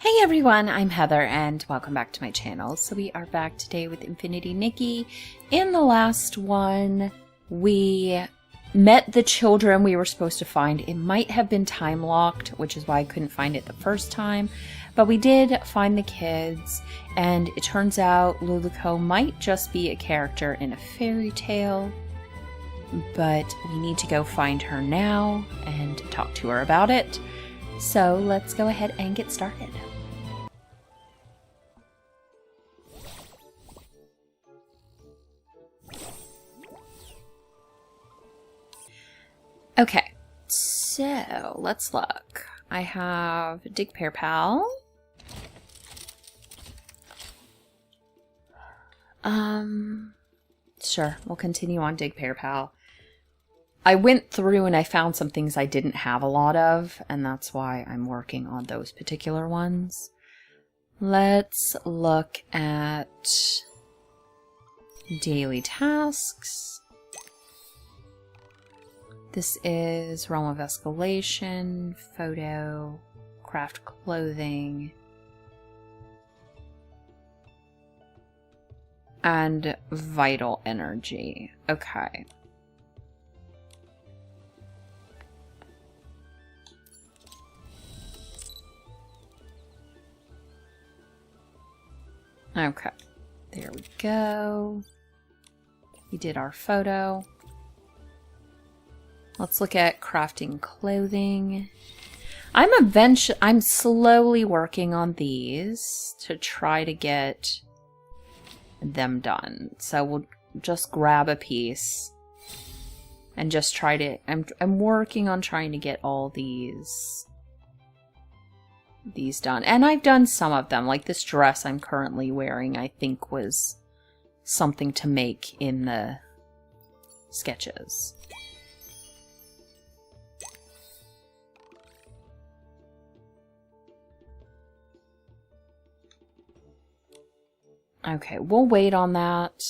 Hey everyone, I'm Heather and welcome back to my channel. So we are back today with Infinity Nikki. In the last one, we met the children we were supposed to find. It might have been time locked, which is why I couldn't find it the first time. But we did find the kids, and it turns out Luluco might just be a character in a fairy tale. But we need to go find her now and talk to her about it. So let's go ahead and get started. Okay, so let's look. I have Dig Pear Pal. Sure, we'll continue on Dig Pear Pal. I went through and I found some things I didn't have a lot of, and that's why I'm working on those particular ones. Let's look at daily tasks. This is Realm of Escalation, Photo, Craft Clothing, and Vital Energy. Okay. Okay, there we go. We did our photo. Let's look at crafting clothing. I'm slowly working on these to try to get them done. So we'll just grab a piece and just try to, I'm working on trying to get all these done. And I've done some of them, like this dress I'm currently wearing, I think was something to make in the sketches. Okay, we'll wait on that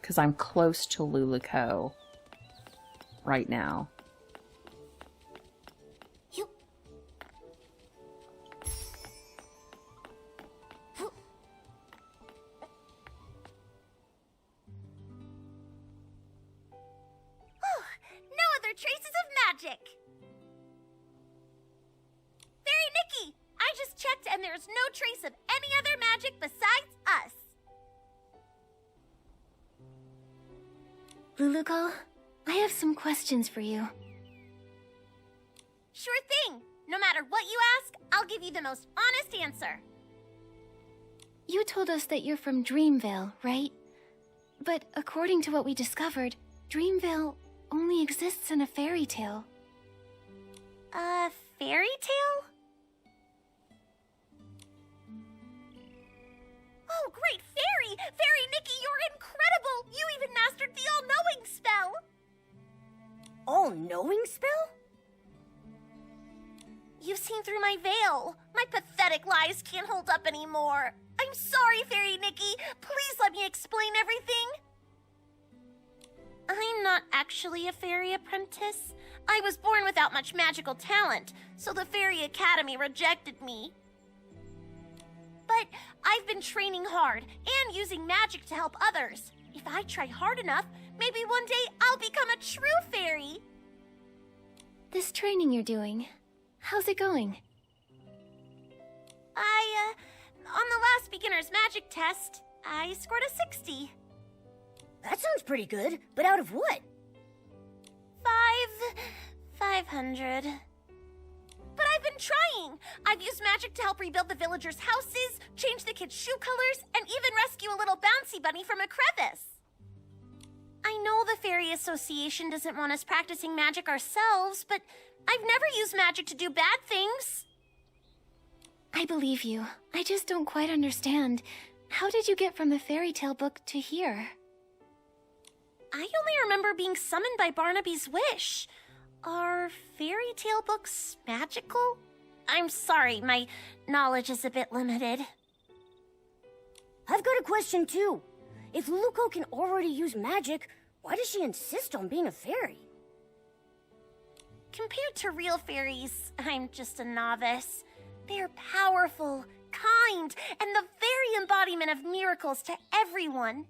because I'm close to Luluco right now. Traces of magic! Fairy Nikki! I just checked and there's no trace of any other magic besides us! Luluco, I have some questions for you. Sure thing! No matter what you ask, I'll give you the most honest answer. You told us that you're from Dreamvale, right? But according to what we discovered, Dreamvale only exists in a fairy tale. A fairy tale? Oh, great fairy! Fairy Nikki, you're incredible! You even mastered the all-knowing spell! All-knowing spell? You've seen through my veil. My pathetic lies can't hold up anymore. I'm sorry, Fairy Nikki. Please let me explain everything. I'm not actually a fairy apprentice. I was born without much magical talent, so the Fairy Academy rejected me. But I've been training hard and using magic to help others. If I try hard enough, maybe one day I'll become a true fairy. This training you're doing, how's it going? On the last beginner's magic test, I scored a 60. That sounds pretty good, but out of what? 500. But I've been trying. I've used magic to help rebuild the villagers' houses, change the kids' shoe colors, and even rescue a little bouncy bunny from a crevice. I know the Fairy Association doesn't want us practicing magic ourselves, but I've never used magic to do bad things. I believe you. I just don't quite understand. How did you get from the fairy tale book to here? I only remember being summoned by Barnaby's wish. Are fairy tale books magical? I'm sorry, my knowledge is a bit limited. I've got a question too. If Luluco can already use magic, why does she insist on being a fairy? Compared to real fairies, I'm just a novice. They're powerful, kind, and the very embodiment of miracles to everyone.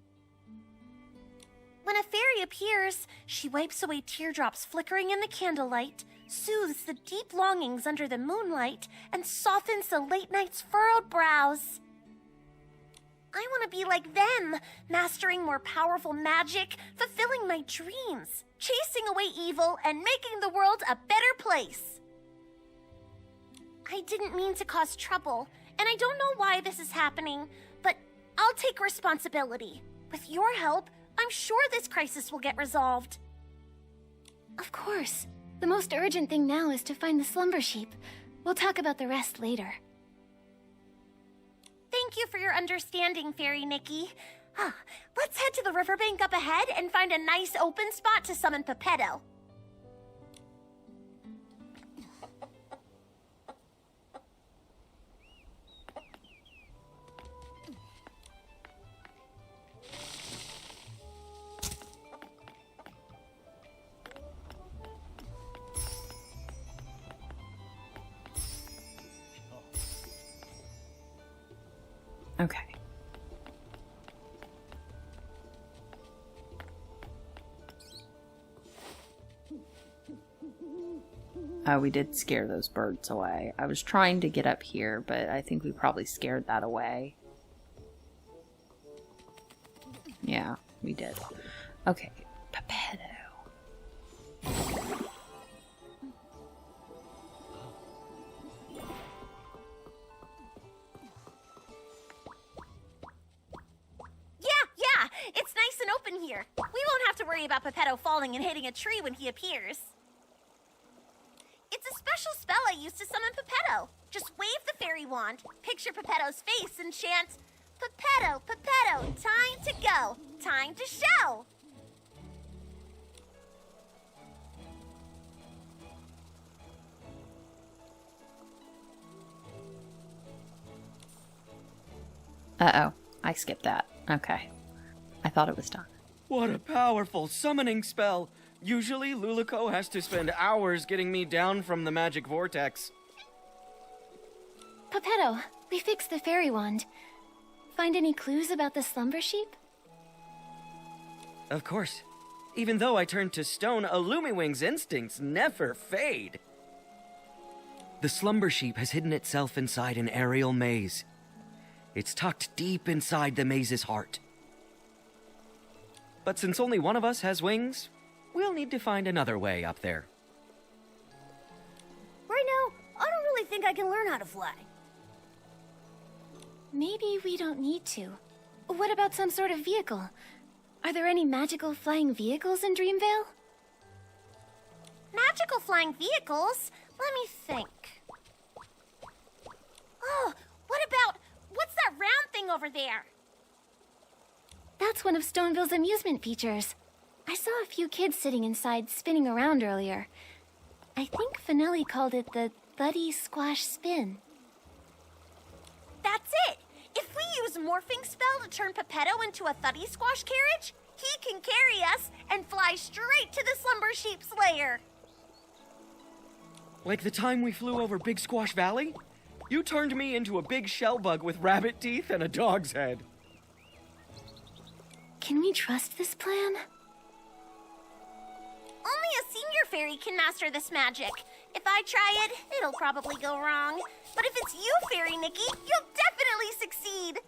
When a fairy appears, she wipes away teardrops flickering in the candlelight, soothes the deep longings under the moonlight, and softens the late night's furrowed brows. I want to be like them, mastering more powerful magic, fulfilling my dreams, chasing away evil, and making the world a better place. I didn't mean to cause trouble, and I don't know why this is happening, but I'll take responsibility. With your help, I'm sure this crisis will get resolved. Of course. The most urgent thing now is to find the Slumber Sheep. We'll talk about the rest later. Thank you for your understanding, Fairy Nikki. Let's head to the riverbank up ahead and find a nice open spot to summon Pepetto. Okay. We did scare those birds away. I was trying to get up here, but I think we probably scared that away. Yeah, we did. Okay, Pepetto. Yeah, it's nice and open here. We won't have to worry about Pepetto falling and hitting a tree when he appears. It's a special spell I use to summon Pepetto. Just wave the fairy wand, picture Pepetto's face, and chant, Pepetto, Pepetto, time to go, time to show. Uh-oh, I skipped that. Okay. I thought it was done. What a powerful summoning spell! Usually, Luluco has to spend hours getting me down from the magic vortex. Pepetto, we fixed the fairy wand. Find any clues about the Slumber Sheep? Of course. Even though I turned to stone, Illumawing's instincts never fade. The Slumber Sheep has hidden itself inside an aerial maze. It's tucked deep inside the maze's heart. But since only one of us has wings, we'll need to find another way up there. Right now, I don't really think I can learn how to fly. Maybe we don't need to. What about some sort of vehicle? Are there any magical flying vehicles in Dreamvale? Magical flying vehicles? Let me think. Oh, what's that round thing over there? That's one of Stoneville's amusement features. I saw a few kids sitting inside spinning around earlier. I think Finelli called it the Thuddy Squash Spin. That's it! If we use Morphing Spell to turn Pepetto into a Thuddy Squash carriage, he can carry us and fly straight to the Slumber Sheep's lair. Like the time we flew over Big Squash Valley? You turned me into a big shell bug with rabbit teeth and a dog's head. Can we trust this plan? Only a senior fairy can master this magic. If I try it, it'll probably go wrong. But if it's you, Fairy Nikki, you'll definitely succeed.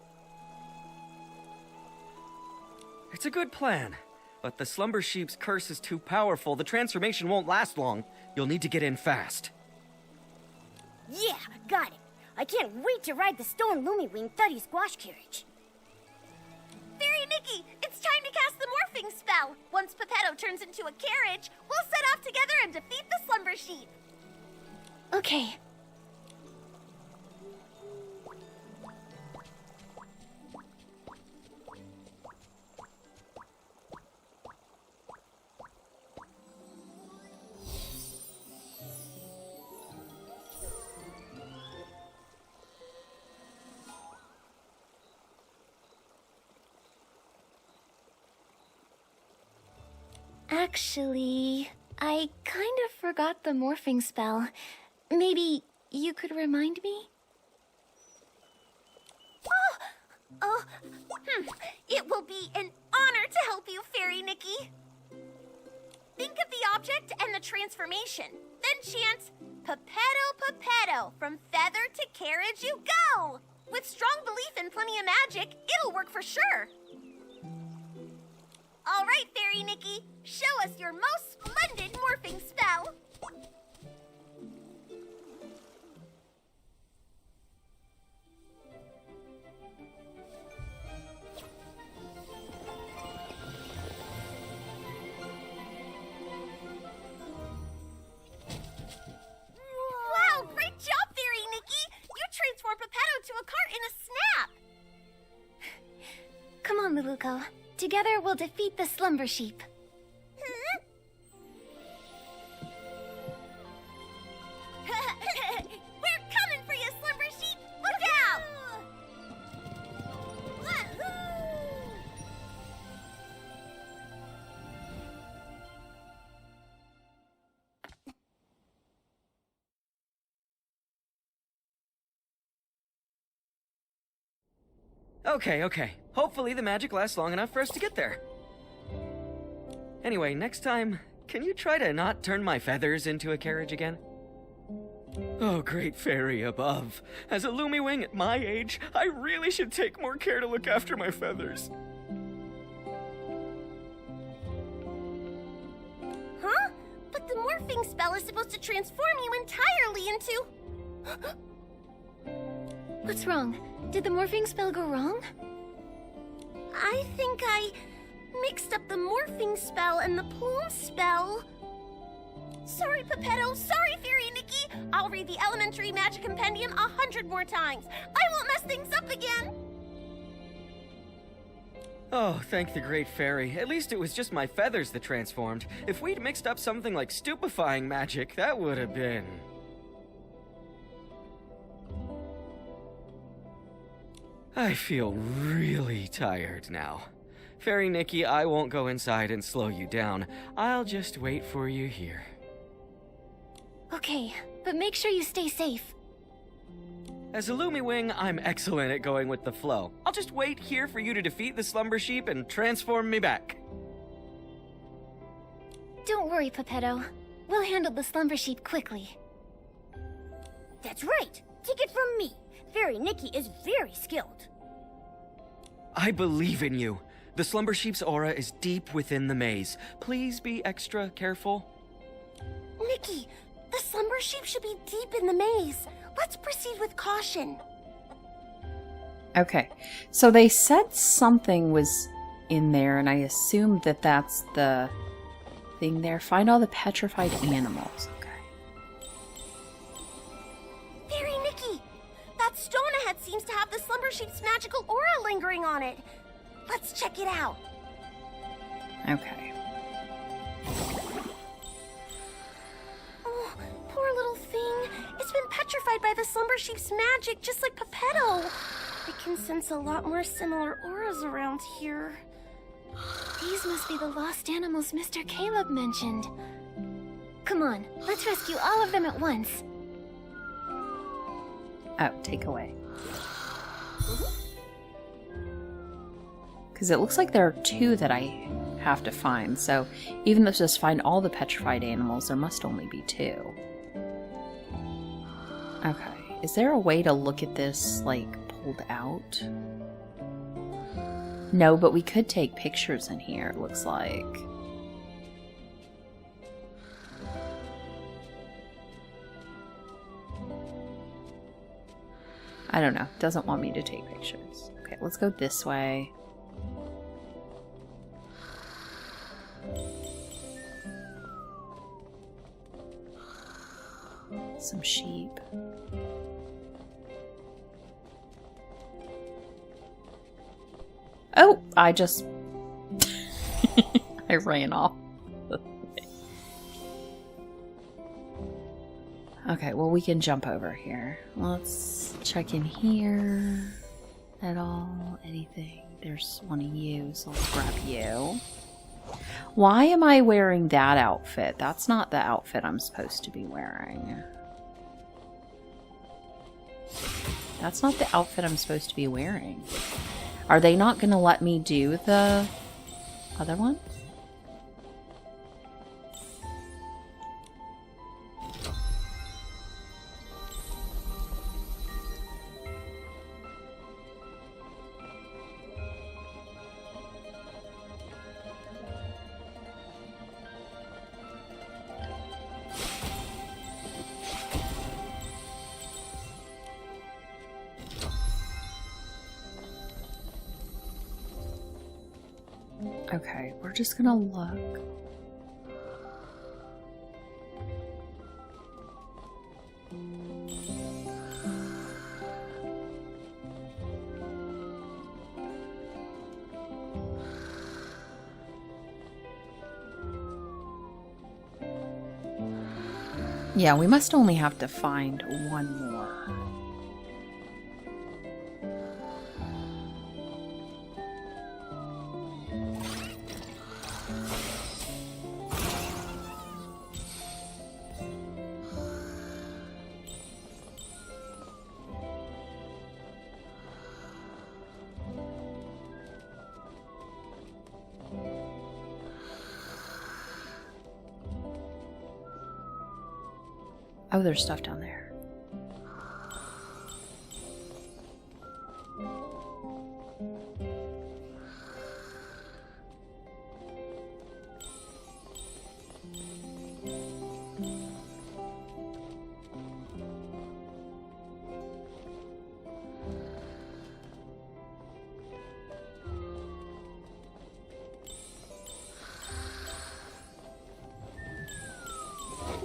It's a good plan, but the Slumber Sheep's curse is too powerful. The transformation won't last long. You'll need to get in fast. Yeah, got it. I can't wait to ride the Stone Lumawing Thuddy Squash carriage. Fairy Nikki, it's time to cast the Morphing Spell. Once Pepetto turns into a carriage, we'll set off together and defeat the Slumber Sheep. Okay. Actually, I kind of forgot the morphing spell. Maybe you could remind me? be an honor to help you, Fairy Nikki. Think of the object and the transformation. Then chant, Pepetto, Pepetto, from feather to carriage you go! With strong belief and plenty of magic, it'll work for sure. All right, Fairy Nikki, show us your most splendid morphing spell. Wow, great job, Fairy Nikki! You transformed Pepetto to a cart in a snap! Come on, Luluko. Together we'll defeat the Slumber Sheep. We're coming for you, Slumber Sheep! Look out! Okay. Hopefully the magic lasts long enough for us to get there. Anyway, next time, can you try to not turn my feathers into a carriage again? Oh, great fairy above. As a Lumiwing at my age, I really should take more care to look after my feathers. Huh? But the morphing spell is supposed to transform you entirely into... What's wrong? Did the morphing spell go wrong? I think I mixed up the morphing spell and the plume spell. Sorry, Pepetto. Sorry, Fairy Nikki. I'll read the Elementary Magic Compendium 100 more times. I won't mess things up again. Oh, thank the great fairy. At least it was just my feathers that transformed. If we'd mixed up something like stupefying magic, that would have been... I feel really tired now. Fairy Nikki, I won't go inside and slow you down. I'll just wait for you here. Okay, but make sure you stay safe. As a Lumiwing, I'm excellent at going with the flow. I'll just wait here for you to defeat the Slumber Sheep and transform me back. Don't worry, Pepetto. We'll handle the Slumber Sheep quickly. That's right. Take it from me. Fairy Nikki is very skilled. I believe in you. The Slumber Sheep's aura is deep within the maze. Please be extra careful. Nikki, the Slumber Sheep should be deep in the maze. Let's proceed with caution. Okay, so they said something was in there, and I assumed that that's the thing there. Find all the petrified animals. Okay. Fairy Nikki, that stone ahead seems to have the Slumber Sheep's magical aura lingering on it. Let's check it out. Okay. Oh, poor little thing. It's been petrified by the Slumber Sheep's magic, just like Pepetto. I can sense a lot more similar auras around here. These must be the lost animals Mr. Caleb mentioned. Come on, let's rescue all of them at once. Oh, take away. Because it looks like there are two that I have to find, so even though it says find all the petrified animals, there must only be two. Okay, is there a way to look at this, like, pulled out? No, but we could take pictures in here, it looks like. I don't know, doesn't want me to take pictures. Okay, let's go this way. Some sheep. Oh, I just... I ran off. Okay, well we can jump over here. Let's check in here at all. Anything. There's one of you, so let's grab you. Why am I wearing that outfit? That's not the outfit I'm supposed to be wearing. That's not the outfit I'm supposed to be wearing. Are they not going to let me do the other one? Okay, we're just gonna look. Yeah, we must only have to find one more. Oh, there's stuff down there.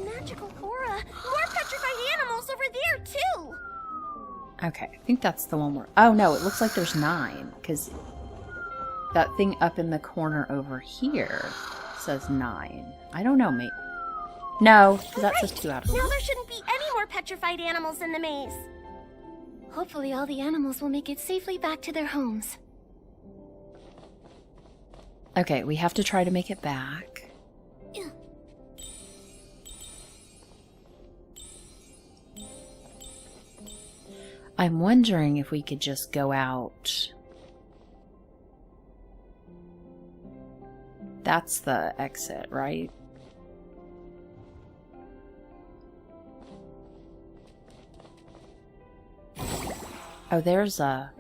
Magical aura. More petrified animals over there, too. Okay, I think that's the one we're... Oh, no, it looks like there's 9, because that thing up in the corner over here says 9. I don't know, mate. No, because that says 2 out of 4. Now there shouldn't be any more petrified animals in the maze. Hopefully all the animals will make it safely back to their homes. Okay, we have to try to make it back. I'm wondering if we could just go out. That's the exit, right? Oh, there's a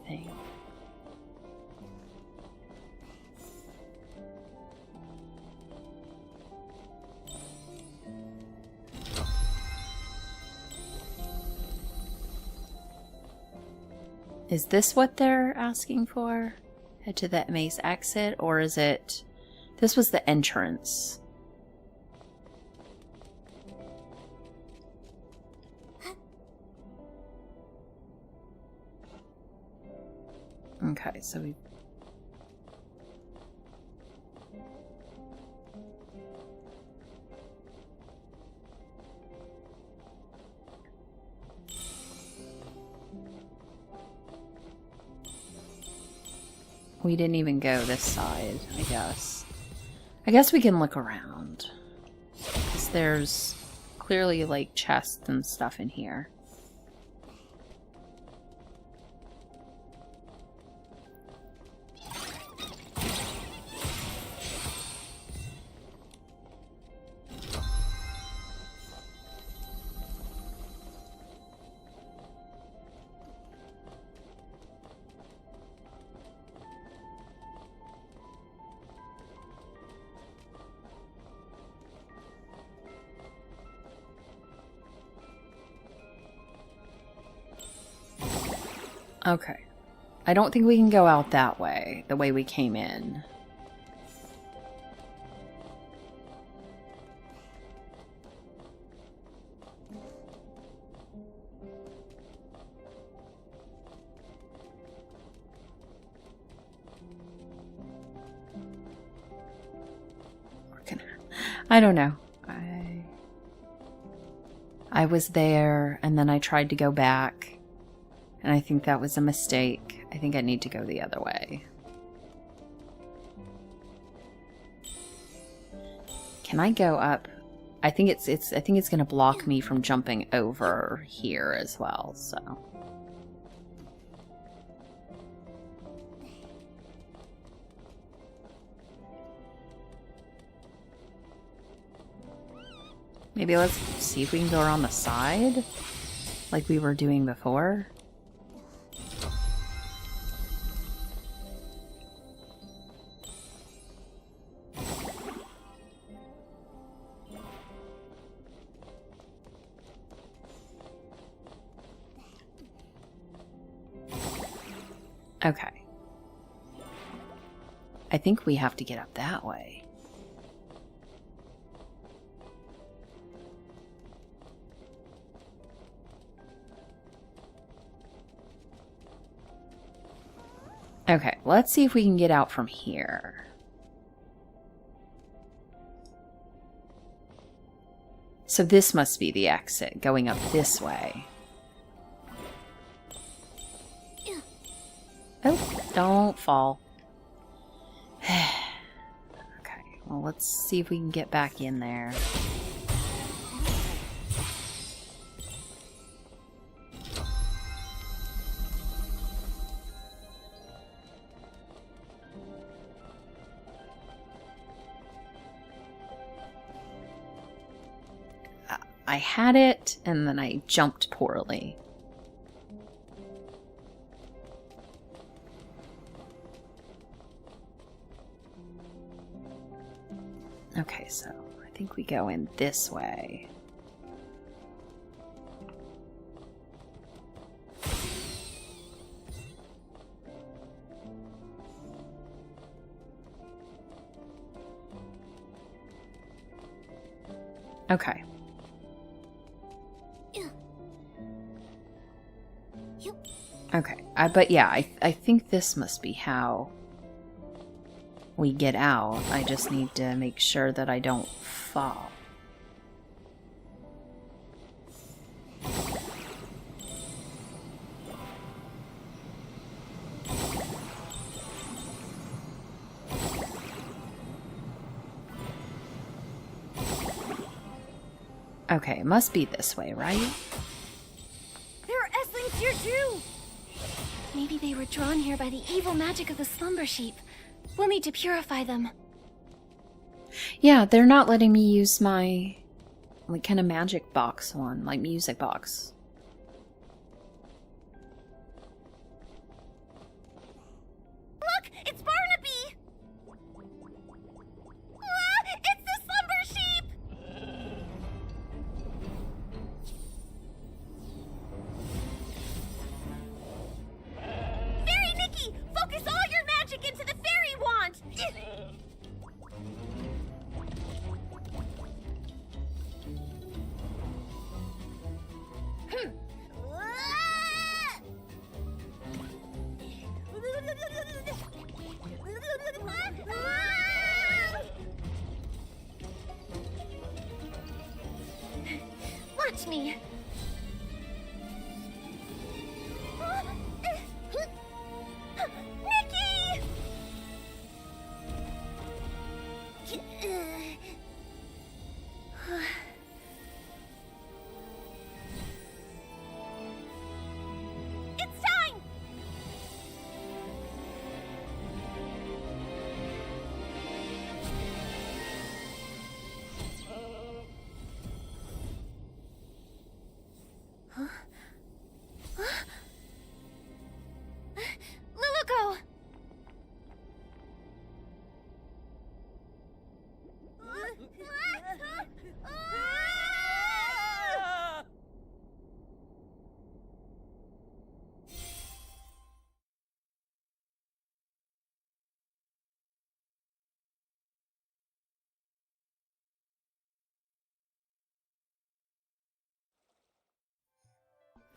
thing. Is this what they're asking for? Head to that maze exit, or is it... This was the entrance. Okay, so we... We didn't even go this side, I guess. I guess we can look around. Because there's clearly, like, chests and stuff in here. Okay. I don't think we can go out that way, the way we came in. I don't know. I was there, and then I tried to go back, and I think that was a mistake. I think I need to go the other way. Can I go up? I think it's going to block me from jumping over here as well, so. Maybe let's see if we can go around the side, like we were doing before. Okay. I think we have to get up that way. Okay, let's see if we can get out from here. So this must be the exit, going up this way. Oh, don't fall. Okay, well, let's see if we can get back in there. I had it, and then I jumped poorly. Okay, so I think we go in this way. Okay. Okay, but yeah, I think this must be how we get out. I just need to make sure that I don't fall. Okay, it must be this way, right? There are S-Lings here too! Maybe they were drawn here by the evil magic of the Slumber Sheep. We'll need to purify them. Yeah, they're not letting me use my, like, kind of magic box one, like music box. Look, it's Barnaby! Ah, it's the Slumber Sheep! Fairy Nikki, focus all your magic into the fairy wand! Watch me. Nikki! It's time! Luluko!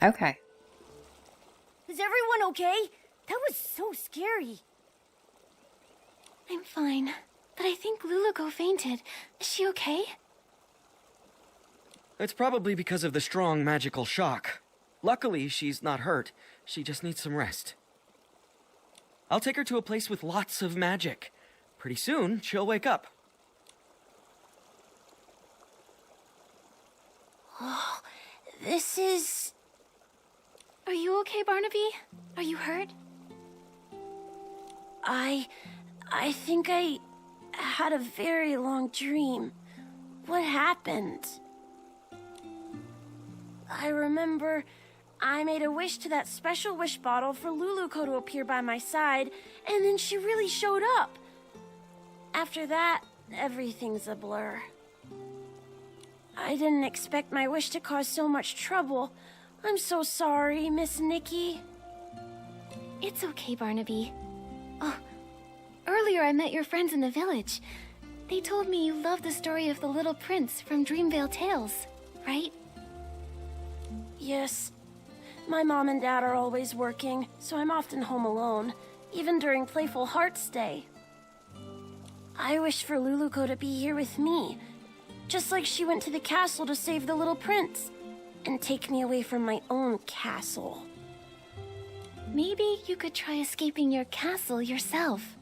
Okay. Is everyone okay? That was so scary. I'm fine, but I think Luluko fainted. Is she okay? It's probably because of the strong magical shock. Luckily, she's not hurt. She just needs some rest. I'll take her to a place with lots of magic. Pretty soon, she'll wake up. This is... Are you okay, Barnaby? Are you hurt? I think I had a very long dream. What happened? I remember I made a wish to that special wish bottle for Luluco to appear by my side, and then she really showed up. After that, everything's a blur. I didn't expect my wish to cause so much trouble. I'm so sorry, Miss Nikki. It's okay, Barnaby. Oh, earlier I met your friends in the village. They told me you love the story of the Little Prince from Dreamvale Tales, right? Yes. My mom and dad are always working, so I'm often home alone, even during Playful Hearts Day. I wish for Luluco to be here with me, just like she went to the castle to save the Little Prince, and take me away from my own castle. Maybe you could try escaping your castle yourself.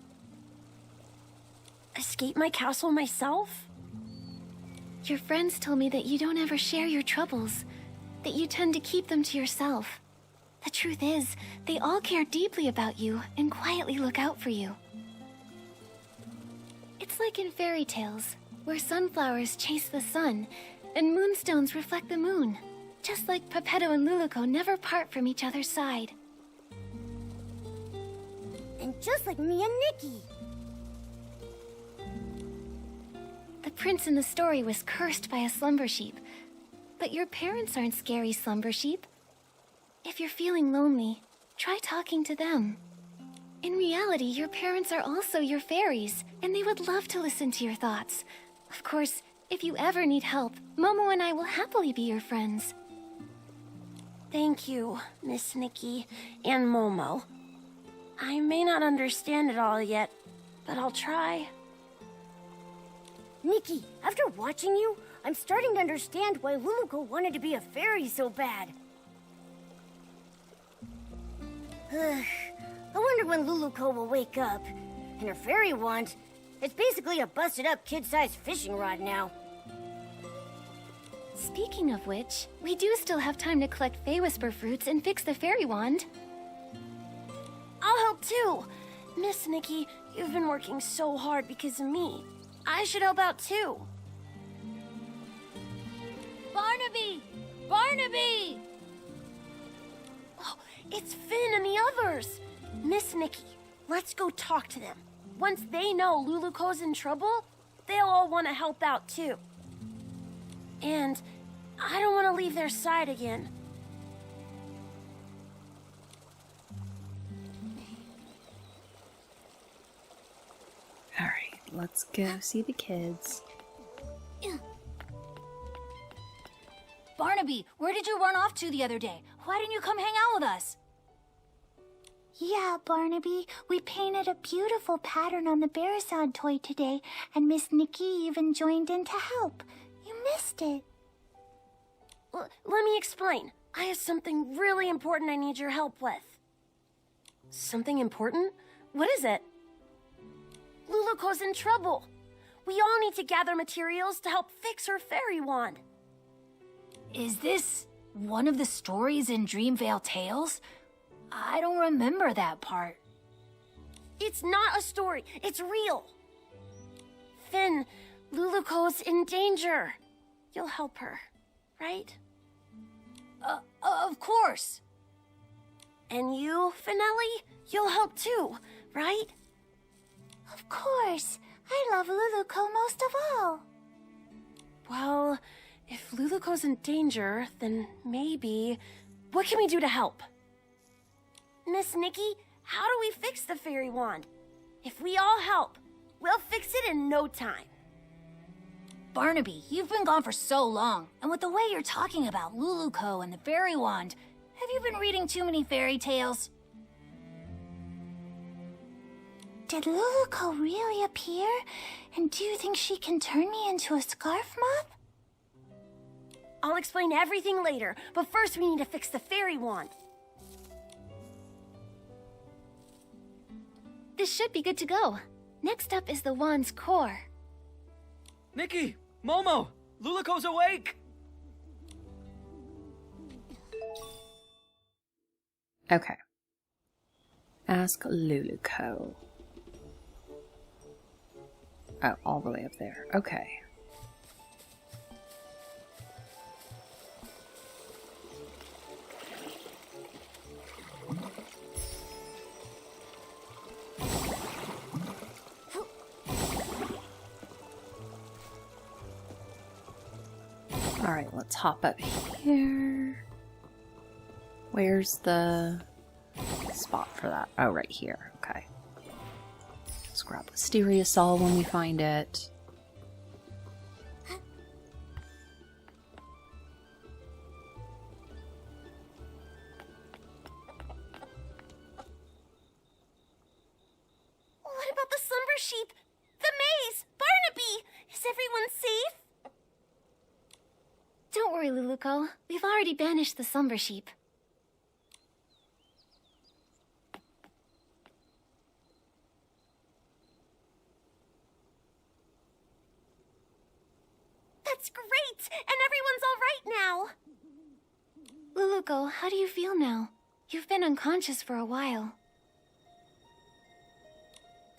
Escape my castle myself? Your friends told me that you don't ever share your troubles, that you tend to keep them to yourself. The truth is, they all care deeply about you and quietly look out for you. It's like in fairy tales, where sunflowers chase the sun and moonstones reflect the moon, just like Peppetto and Luluco never part from each other's side. And just like me and Nikki. The prince in the story was cursed by a slumber sheep, but your parents aren't scary slumber sheep. If you're feeling lonely, try talking to them. In reality, your parents are also your fairies, and they would love to listen to your thoughts. Of course, if you ever need help, Momo and I will happily be your friends. Thank you, Miss Nikki and Momo. I may not understand it all yet, but I'll try. Nikki, after watching you, I'm starting to understand why Luluco wanted to be a fairy so bad. I wonder when Luluco will wake up. And her fairy wand, it's basically a busted-up kid-sized fishing rod now. Speaking of which, we do still have time to collect Fey Whisper fruits and fix the fairy wand. I'll help too. Miss Nikki, you've been working so hard because of me. I should help out too. Barnaby! Barnaby! Oh, it's Finn and the others. Miss Nikki, let's go talk to them. Once they know Luluco's in trouble, they'll all want to help out too. And I don't want to leave their side again. All right, let's go see the kids. Barnaby, where did you run off to the other day? Why didn't you come hang out with us? Yeah, Barnaby, we painted a beautiful pattern on the Barazon toy today, and Miss Nikki even joined in to help. You missed it. Let me explain. I have something really important I need your help with. Something important? What is it? Luluco's in trouble. We all need to gather materials to help fix her fairy wand. Is this one of the stories in Dreamvale Tales? I don't remember that part. It's not a story. It's real. Finn, Luluco's in danger. You'll help her, right? Of course. And you, Finelli, you'll help too, right? Of course. I love Luluco most of all. Well, if Luluco's in danger, then maybe... What can we do to help? Miss Nikki, how do we fix the fairy wand? If we all help, we'll fix it in no time. Barnaby, you've been gone for so long, and with the way you're talking about Luluco and the fairy wand, have you been reading too many fairy tales? Did Luluco really appear? And do you think she can turn me into a scarf moth? I'll explain everything later, but first we need to fix the fairy wand. This should be good to go. Next up is the wand's core. Nikki! Momo! Luluco's awake! Okay. Ask Luluco. Oh, all the way up there. Okay. Alright, let's hop up here. Where's the spot for that? Oh, right here. Okay. Let's grab Wisteria Sol when we find it. What about the Slumber sheep? The maze? Barnaby? Is everyone safe? Don't worry, Luluko. We've already banished the Slumber sheep. That's great! And everyone's all right now! Luluko, how do you feel now? You've been unconscious for a while.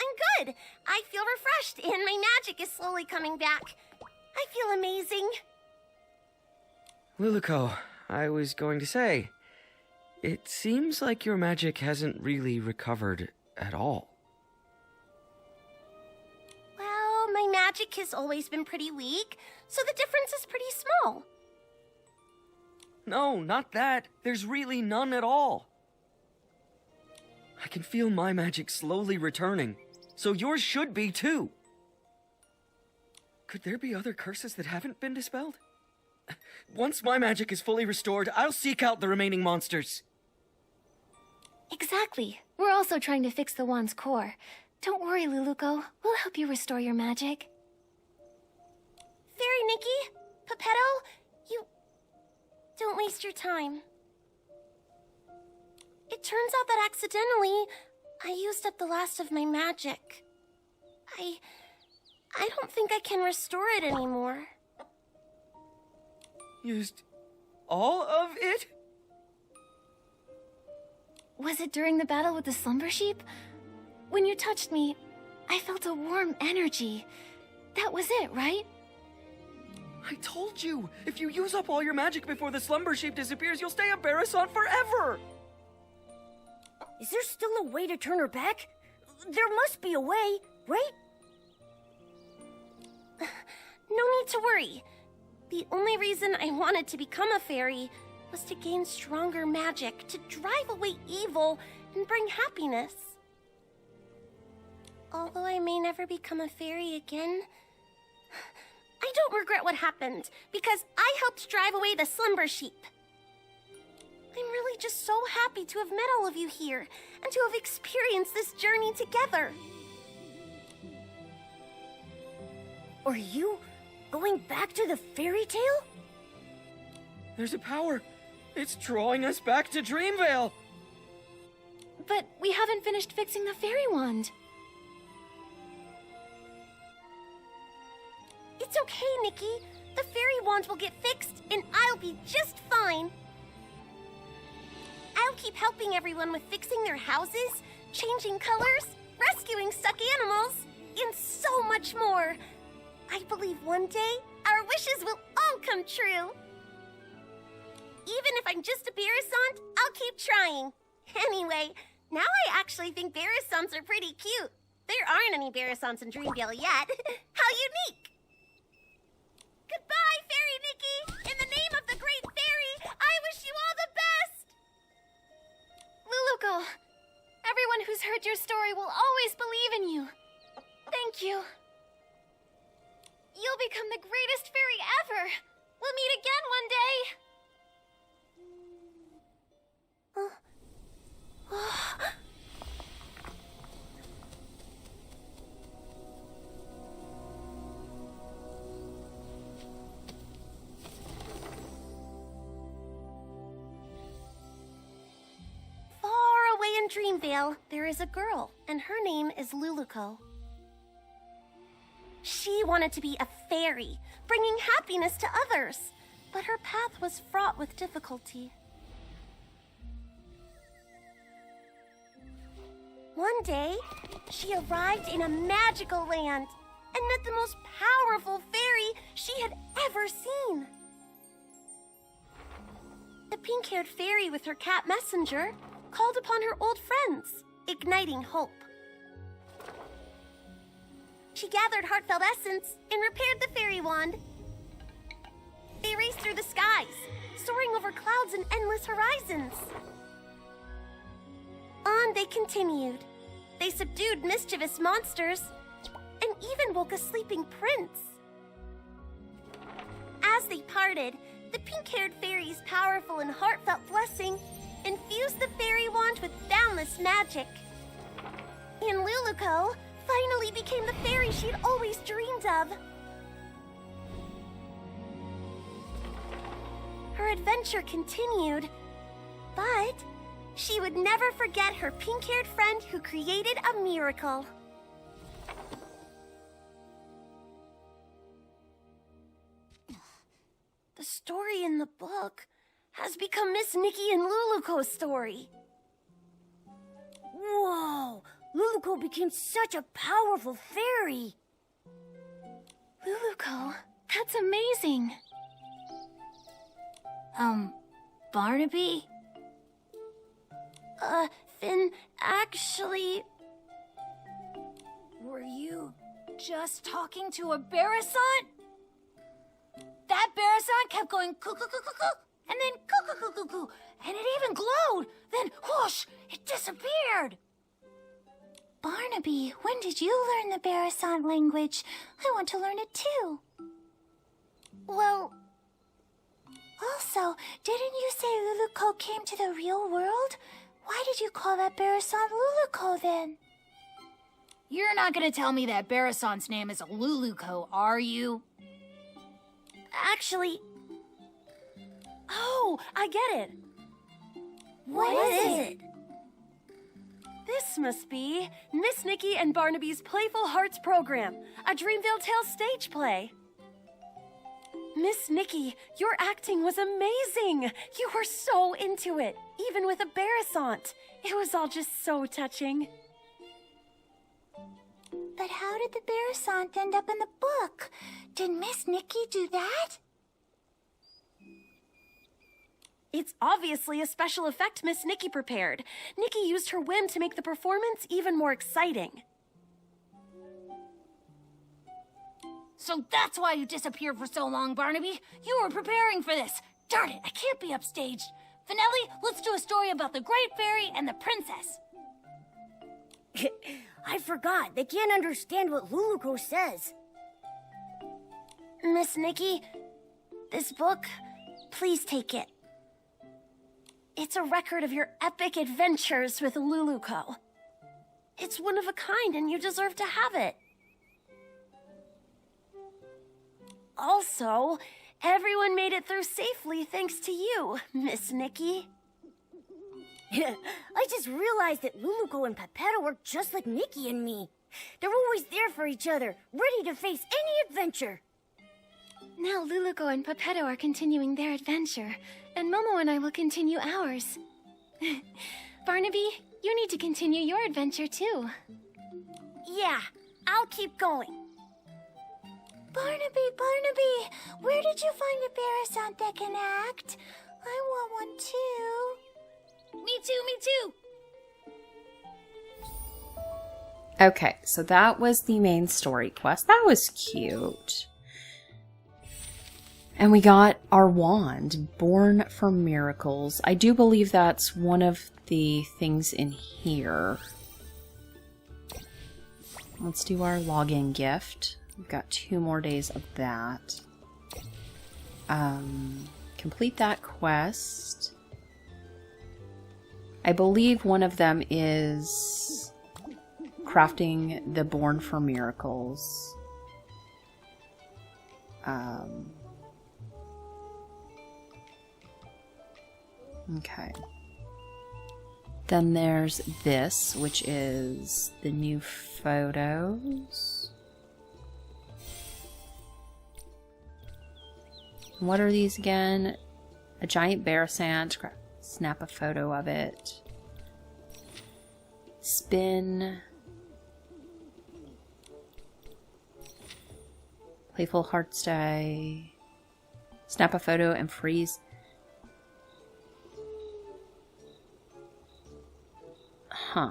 I'm good! I feel refreshed, and my magic is slowly coming back. I feel amazing. Luluko, I was going to say, it seems like your magic hasn't really recovered at all. Well, my magic has always been pretty weak, so the difference is pretty small. No, not that. There's really none at all. I can feel my magic slowly returning, so yours should be too. Could there be other curses that haven't been dispelled? Once my magic is fully restored, I'll seek out the remaining monsters. Exactly. We're also trying to fix the wand's core. Don't worry, Luluko. We'll help you restore your magic. Fairy Nikki, Pepetto, you... don't waste your time. It turns out that accidentally, I used up the last of my magic. I don't think I can restore it anymore. Used all of it? Was it during the battle with the Slumber sheep? When you touched me, I felt a warm energy. That was it, right? I told you! If you use up all your magic before the Slumber sheep disappears, you'll stay a Barasant forever! Is there still a way to turn her back? There must be a way, right? No need to worry. The only reason I wanted to become a fairy was to gain stronger magic, to drive away evil and bring happiness. Although I may never become a fairy again, I don't regret what happened, because I helped drive away the Slumber sheep. I'm really just so happy to have met all of you here, and to have experienced this journey together. Are you going back to the fairy tale? There's a power. It's drawing us back to Dreamvale. But we haven't finished fixing the fairy wand. It's okay, Nikki. The fairy wand will get fixed, and I'll be just fine. I'll keep helping everyone with fixing their houses, changing colors, rescuing stuck animals, and so much more. I believe one day our wishes will all come true. Even if I'm just a Barasant, I'll keep trying. Anyway, now I actually think Barasants are pretty cute. There aren't any Barasants in Dreamvale yet. How unique! Goodbye, Fairy Nikki! In the name of the Great Fairy, I wish you all the best! Luluko, everyone who's heard your story will always believe in you. Thank you. You'll become the greatest fairy ever. We'll meet again one day. Far away in Dreamvale, there is a girl, and her name is Luluko. She wanted to be a fairy, bringing happiness to others, but her path was fraught with difficulty. One day, she arrived in a magical land and met the most powerful fairy she had ever seen. The pink-haired fairy with her cat messenger called upon her old friends, igniting hope. She gathered heartfelt essence and repaired the fairy wand. They raced through the skies, soaring over clouds and endless horizons. On they continued. They subdued mischievous monsters and even woke a sleeping prince. As they parted, the pink-haired fairy's powerful and heartfelt blessing infused the fairy wand with boundless magic. And Luluco finally became the fairy she'd always dreamed of. Her adventure continued, but she would never forget her pink-haired friend who created a miracle. The story in the book has become Miss Nikki and Luluco's story. Whoa! Luluco became such a powerful fairy! Luluco, that's amazing. Barnaby? Finn, actually... Were you just talking to a Barasant? That Barasant kept going coo-coo-coo-coo-coo, and then coo-coo-coo-coo-coo, and it even glowed. Then whoosh, it disappeared. Barnaby, when did you learn the Barasant language? I want to learn it too. Well... Also, didn't you say Luluco came to the real world? Why did you call that Barasant Luluco then? You're not gonna tell me that Barasant's name is Luluco, are you? Actually... Oh, I get it. What is it? This must be Miss Nikki and Barnaby's Playful Hearts program, a Dreamville Tales stage play. Miss Nikki, your acting was amazing. You were so into it, even with a Barasant. It was all just so touching. But how did the Barasant end up in the book? Did Miss Nikki do that? It's obviously a special effect Miss Nikki prepared. Nikki used her whim to make the performance even more exciting. So that's why you disappeared for so long, Barnaby. You were preparing for this. Darn it, I can't be upstaged. Finelli, let's do a story about the Great Fairy and the Princess. I forgot. They can't understand what Luluco says. Miss Nikki, this book, please take it. It's a record of your epic adventures with Luluco. It's one of a kind and you deserve to have it. Also, everyone made it through safely thanks to you, Miss Nikki. I just realized that Luluco and Pepetto are just like Nikki and me. They're always there for each other, ready to face any adventure. Now Luluco and Pepetto are continuing their adventure, and Momo and I will continue ours. Barnaby, you need to continue your adventure too. Yeah, I'll keep going. Barnaby, where did you find a Barasant that can act? I want one too. Me too. Okay, so that was the main story quest. That was cute. And we got our wand, Born for Miracles. I do believe that's one of the things in here. Let's do our login gift. We've got 2 more days of that. Complete that quest. I believe one of them is crafting the Born for Miracles. Okay. Then there's this, which is the new photos. What are these again? A giant Barasant. Snap a photo of it. Spin. Playful Hearts Day. Snap a photo and freeze. Huh.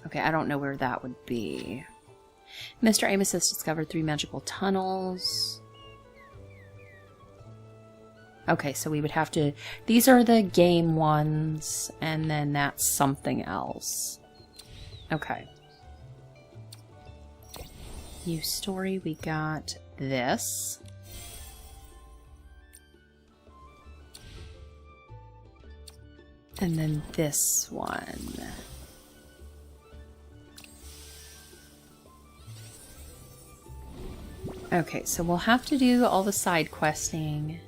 Okay, I don't know where that would be. Mr. Amos has discovered 3 magical tunnels. Okay, so we would have to... These are the game ones, and then that's something else. Okay. New story, we got this. And then this one. Okay, so we'll have to do all the side questing.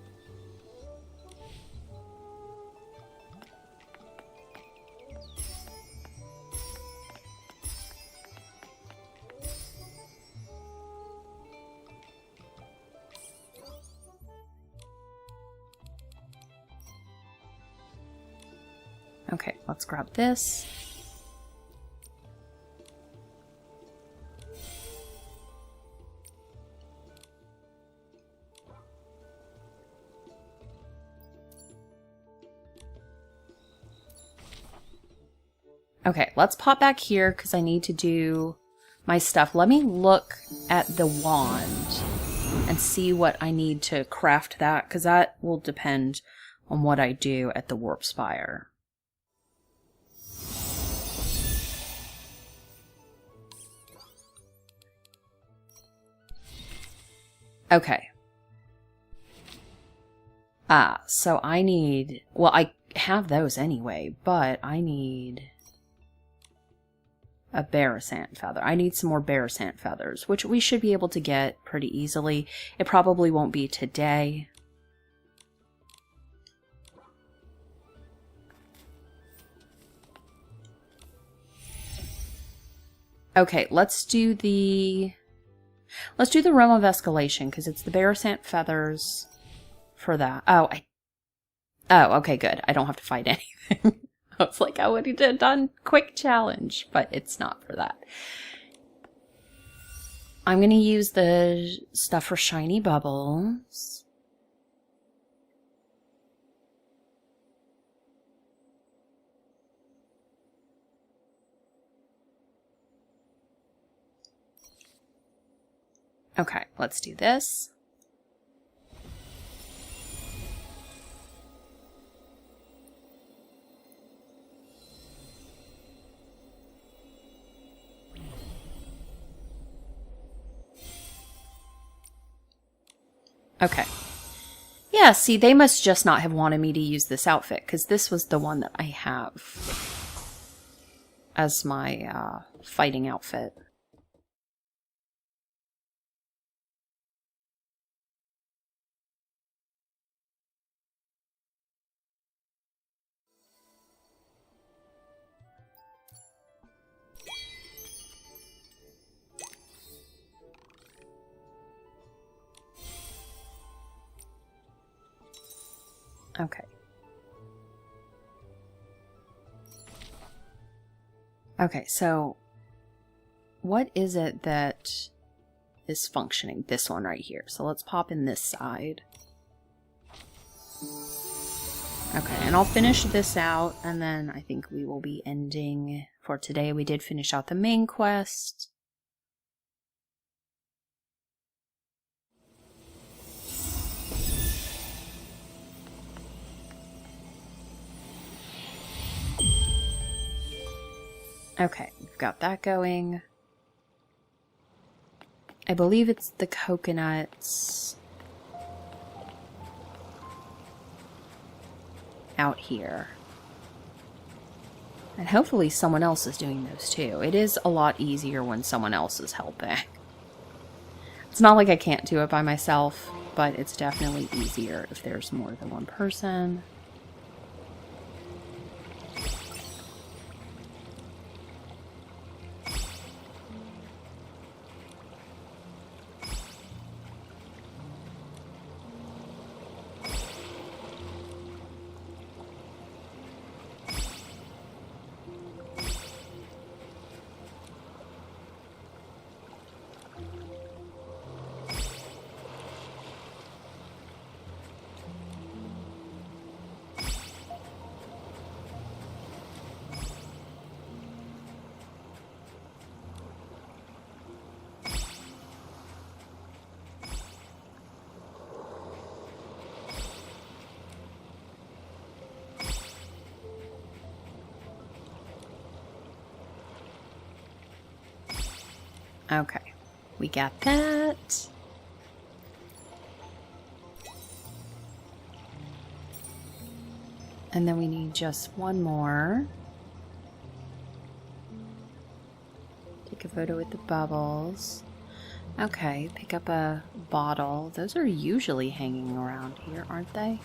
Okay, let's grab this. Okay, let's pop back here because I need to do my stuff. Let me look at the wand and see what I need to craft that, because that will depend on what I do at the Warp Spire. Okay. So I need... Well, I have those anyway, but I need a Barasant feather. I need some more Barasant feathers, which we should be able to get pretty easily. It probably won't be today. Okay, let's do the Realm of Escalation, because it's the Barasant feathers for that. Oh, okay, good. I don't have to fight anything. I was like, I would have done quick challenge, but it's not for that. I'm going to use the stuff for shiny bubbles. Okay, let's do this. Okay. Yeah, see, they must just not have wanted me to use this outfit, because this was the one that I have as my fighting outfit. Okay. Okay, so what is it that is functioning? This one right here. So let's pop in this side. Okay, and I'll finish this out, and then I think we will be ending for today. We did finish out the main quest. Okay, we've got that going. I believe it's the coconuts out here. And hopefully someone else is doing those too. It is a lot easier when someone else is helping. It's not like I can't do it by myself, but it's definitely easier if there's more than one person. Okay, we got that. And then we need just one more. Take a photo with the bubbles. Okay, pick up a bottle. Those are usually hanging around here, aren't they?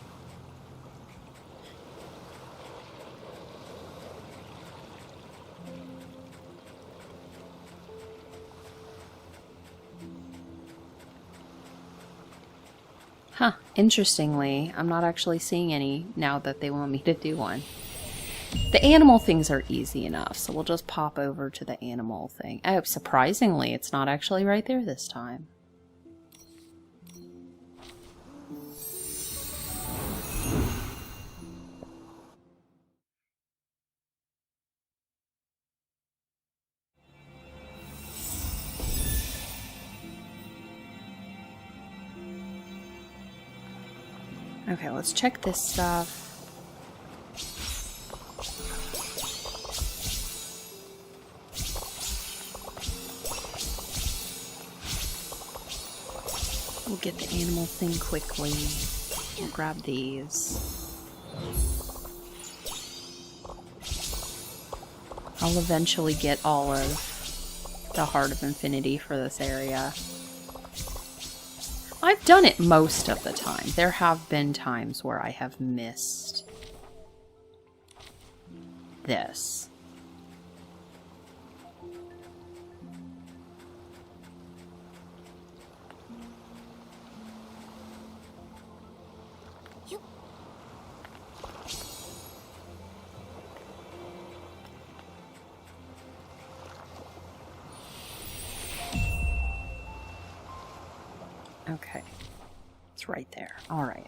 Huh, interestingly, I'm not actually seeing any now that they want me to do one. The animal things are easy enough, so we'll just pop over to the animal thing. Oh, surprisingly, it's not actually right there this time. Okay, let's check this stuff. We'll get the animal thing quickly. We'll grab these. I'll eventually get all of the Heart of Infinity for this area. I've done it most of the time. There have been times where I have missed this. Okay. It's right there. All right.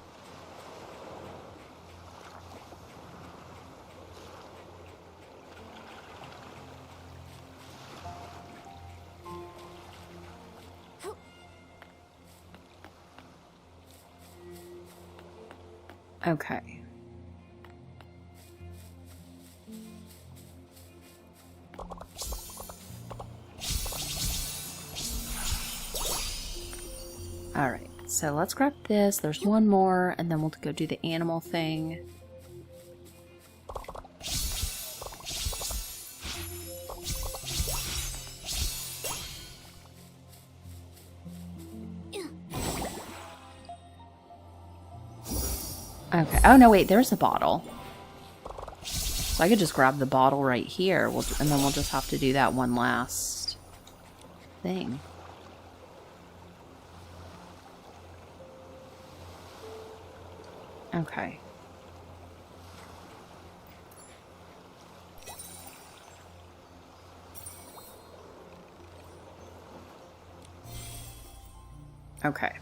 Okay. Alright, so let's grab this. There's one more, and then we'll go do the animal thing. Okay. Oh, no, wait. There's a bottle. So I could just grab the bottle right here, and then we'll just have to do that one last thing. Okay. Okay.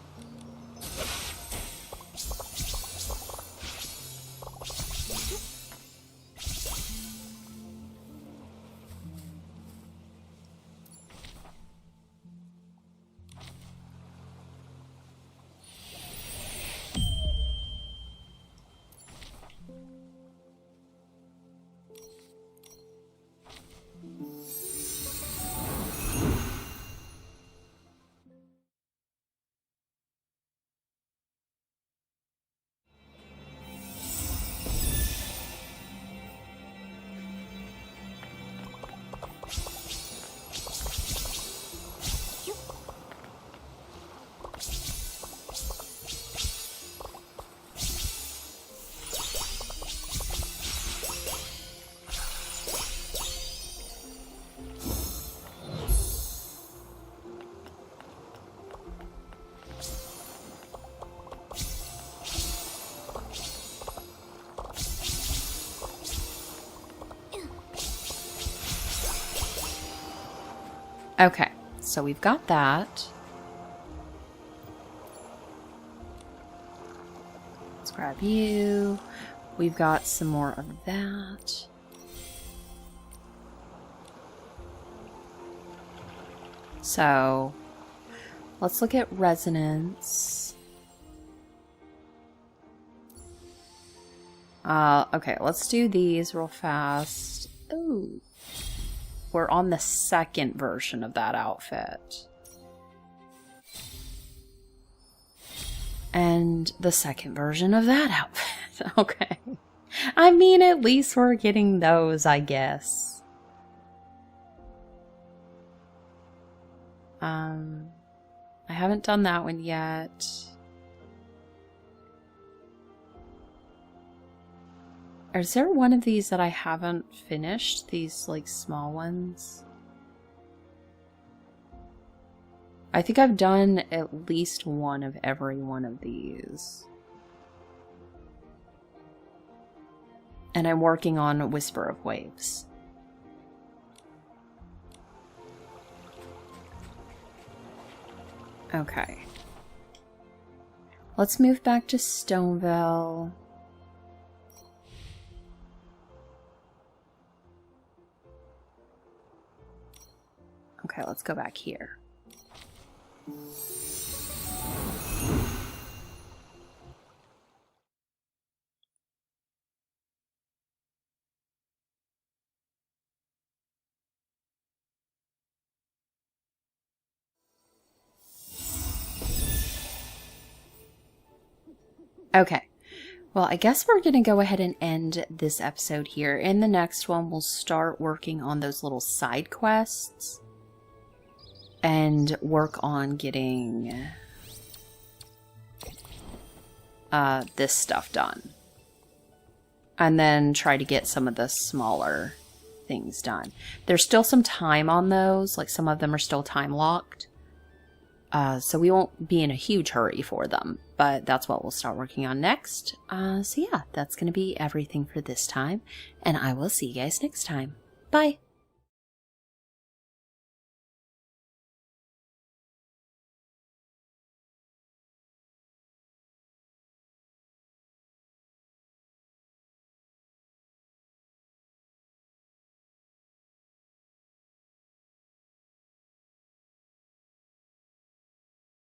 Okay, so we've got that. Let's grab you. We've got some more of that. So, let's look at resonance. Okay, let's do these real fast. Ooh. we're on the second version of that outfit. And the second version of that outfit. Okay. I mean, at least we're getting those, I guess. I haven't done that one yet. Is there one of these that I haven't finished? These, like, small ones? I think I've done at least one of every one of these. And I'm working on Whisper of Waves. Okay. Let's move back to Stoneville. Okay, let's go back here. Okay, well, I guess we're going to go ahead and end this episode here. In the next one, we'll start working on those little side quests and work on getting this stuff done. And then try to get some of the smaller things done. There's still some time on those, like some of them are still time locked. So we won't be in a huge hurry for them, but that's what we'll start working on next. So yeah, that's going to be everything for this time, and I will see you guys next time. Bye!